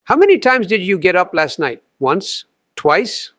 How many times did you get up last night? Once? Twice?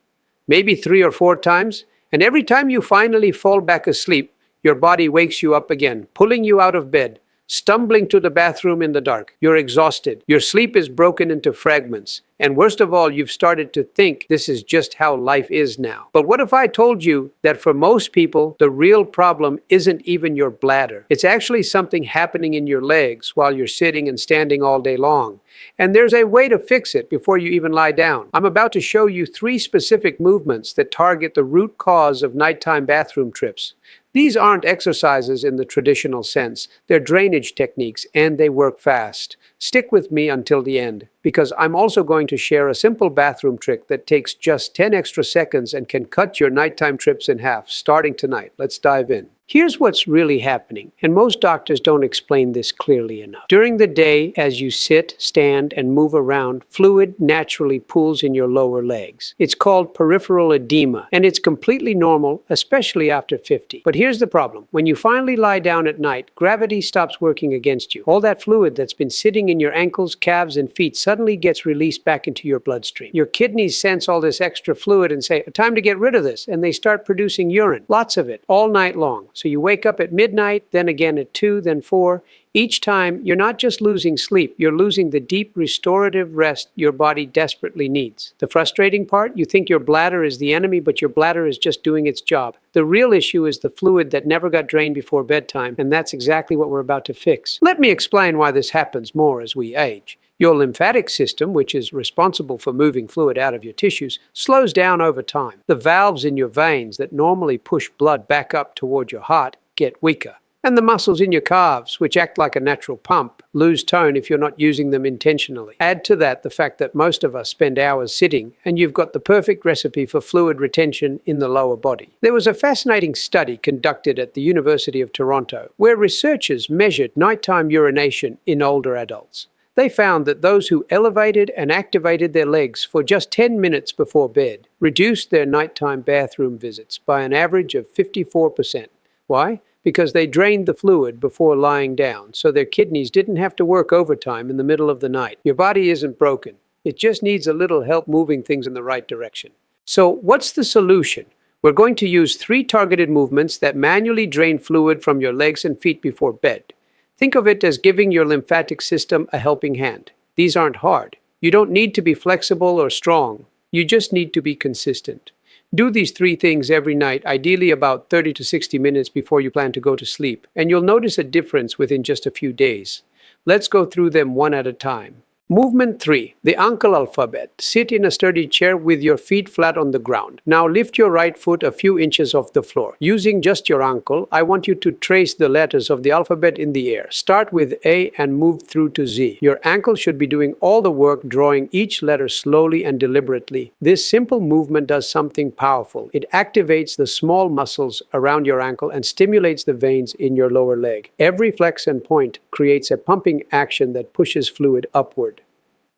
Maybe 3 or 4 times? And every time you finally fall back asleep, your body wakes you up again, pulling you out of bed, stumbling to the bathroom in the dark. You're exhausted. Your sleep is broken into fragments. And worst of all, you've started to think this is just how life is now. But what if I told you that for most people, the real problem isn't even your bladder? It's actually something happening in your legs while you're sitting and standing all day long. And there's a way to fix it before you even lie down. I'm about to show you 3 specific movements that target the root cause of nighttime bathroom trips. These aren't exercises in the traditional sense. They're drainage techniques, and they work fast. Stick with me until the end, because I'm also going to share a simple bathroom trick that takes just 10 extra seconds and can cut your nighttime trips in half, starting tonight. Let's dive in. Here's what's really happening, and most doctors don't explain this clearly enough. During the day, as you sit, stand, and move around, fluid naturally pools in your lower legs. It's called peripheral edema, and it's completely normal, especially after 50. But here's the problem. When you finally lie down at night, gravity stops working against you. All that fluid that's been sitting in your ankles, calves, and feet suddenly gets released back into your bloodstream. Your kidneys sense all this extra fluid and say, time to get rid of this, and they start producing urine. Lots of it, all night long. So you wake up at midnight, then again at 2, then 4. Each time, you're not just losing sleep, you're losing the deep restorative rest your body desperately needs. The frustrating part, you think your bladder is the enemy, but your bladder is just doing its job. The real issue is the fluid that never got drained before bedtime, and that's exactly what we're about to fix. Let me explain why this happens more as we age. Your lymphatic system, which is responsible for moving fluid out of your tissues, slows down over time. The valves in your veins that normally push blood back up toward your heart get weaker. And the muscles in your calves, which act like a natural pump, lose tone if you're not using them intentionally. Add to that the fact that most of us spend hours sitting, and you've got the perfect recipe for fluid retention in the lower body. There was a fascinating study conducted at the University of Toronto, where researchers measured nighttime urination in older adults. They found that those who elevated and activated their legs for just 10 minutes before bed reduced their nighttime bathroom visits by an average of 54%. Why? Because they drained the fluid before lying down, so their kidneys didn't have to work overtime in the middle of the night. Your body isn't broken. It just needs a little help moving things in the right direction. So what's the solution? We're going to use 3 targeted movements that manually drain fluid from your legs and feet before bed. Think of it as giving your lymphatic system a helping hand. These aren't hard. You don't need to be flexible or strong. You just need to be consistent. Do these 3 things every night, ideally about 30 to 60 minutes before you plan to go to sleep, and you'll notice a difference within just a few days. Let's go through them one at a time. Movement 3. The ankle alphabet. Sit in a sturdy chair with your feet flat on the ground. Now lift your right foot a few inches off the floor. Using just your ankle, I want you to trace the letters of the alphabet in the air. Start with A and move through to Z. Your ankle should be doing all the work, drawing each letter slowly and deliberately. This simple movement does something powerful. It activates the small muscles around your ankle and stimulates the veins in your lower leg. Every flex and point creates a pumping action that pushes fluid upward.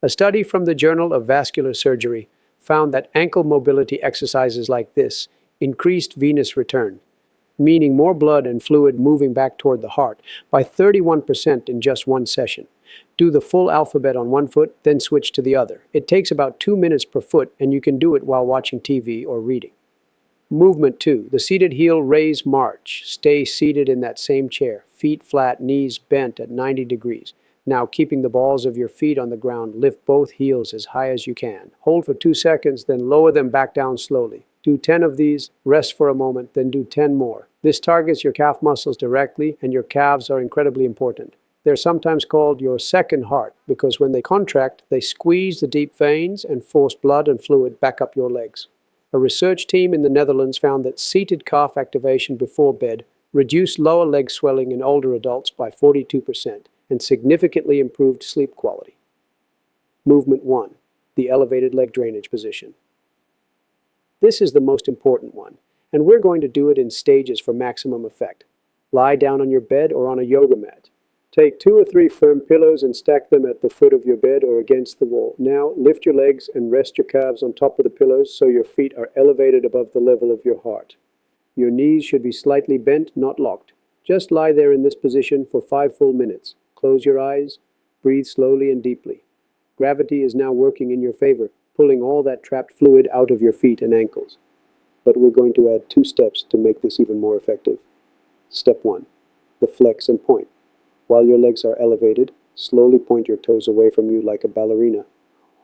A study from the Journal of Vascular Surgery found that ankle mobility exercises like this increased venous return, meaning more blood and fluid moving back toward the heart, by 31% in just one session. Do the full alphabet on one foot, then switch to the other. It takes about 2 minutes per foot, and you can do it while watching TV or reading. Movement 2. The seated heel raise march. Stay seated in that same chair, feet flat, knees bent at 90 degrees. Now, keeping the balls of your feet on the ground, lift both heels as high as you can. Hold for 2 seconds, then lower them back down slowly. Do 10 of these, rest for a moment, then do 10 more. This targets your calf muscles directly, and your calves are incredibly important. They're sometimes called your second heart because when they contract, they squeeze the deep veins and force blood and fluid back up your legs. A research team in the Netherlands found that seated calf activation before bed reduced lower leg swelling in older adults by 42%. And significantly improved sleep quality. Movement 1. The elevated leg drainage position. This is the most important one, and we're going to do it in stages for maximum effect. Lie down on your bed or on a yoga mat. Take 2 or 3 firm pillows and stack them at the foot of your bed or against the wall. Now lift your legs and rest your calves on top of the pillows so your feet are elevated above the level of your heart. Your knees should be slightly bent, not locked. Just lie there in this position for 5 full minutes. Close your eyes, breathe slowly and deeply. Gravity is now working in your favor, pulling all that trapped fluid out of your feet and ankles. But we're going to add 2 steps to make this even more effective. Step 1. The flex and point. While your legs are elevated, slowly point your toes away from you like a ballerina.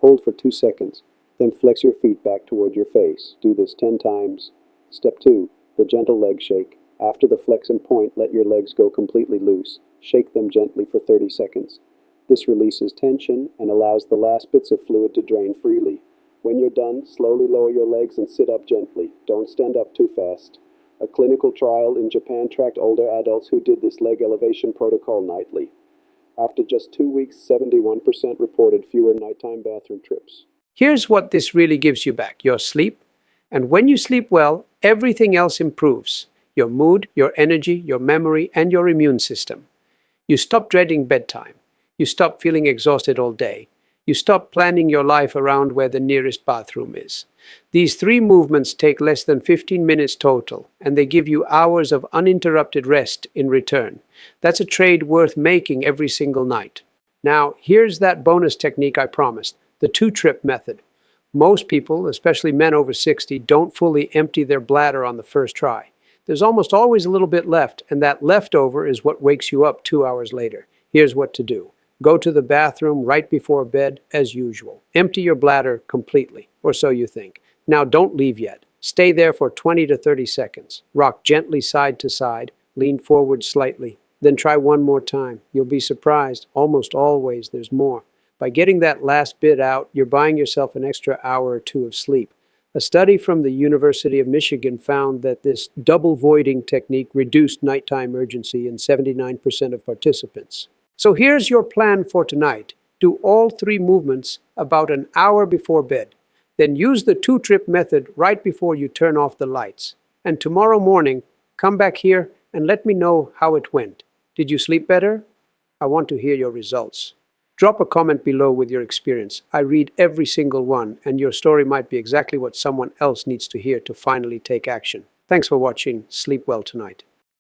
Hold for 2 seconds, then flex your feet back toward your face. Do this 10 times. Step 2. The gentle leg shake. After the flex and point, let your legs go completely loose. Shake them gently for 30 seconds. This releases tension and allows the last bits of fluid to drain freely. When you're done, slowly lower your legs and sit up gently. Don't stand up too fast. A clinical trial in Japan tracked older adults who did this leg elevation protocol nightly. After just 2 weeks, 71% reported fewer nighttime bathroom trips. Here's what this really gives you back: your sleep. And when you sleep well, everything else improves: your mood, your energy, your memory, and your immune system. You stop dreading bedtime. You stop feeling exhausted all day. You stop planning your life around where the nearest bathroom is. These 3 movements take less than 15 minutes total, and they give you hours of uninterrupted rest in return. That's a trade worth making every single night. Now, here's that bonus technique I promised: the 2-trip method. Most people, especially men over 60, don't fully empty their bladder on the first try. There's almost always a little bit left, and that leftover is what wakes you up 2 hours later. Here's what to do. Go to the bathroom right before bed, as usual. Empty your bladder completely, or so you think. Now don't leave yet. Stay there for 20 to 30 seconds. Rock gently side to side, lean forward slightly. Then try one more time. You'll be surprised. Almost always there's more. By getting that last bit out, you're buying yourself an extra hour or 2 of sleep. A study from the University of Michigan found that this double voiding technique reduced nighttime urgency in 79% of participants. So here's your plan for tonight. Do all 3 movements about an hour before bed. Then use the 2-trip method right before you turn off the lights. And tomorrow morning, come back here and let me know how it went. Did you sleep better? I want to hear your results. Drop a comment below with your experience. I read every single one, and your story might be exactly what someone else needs to hear to finally take action. Thanks for watching. Sleep well tonight.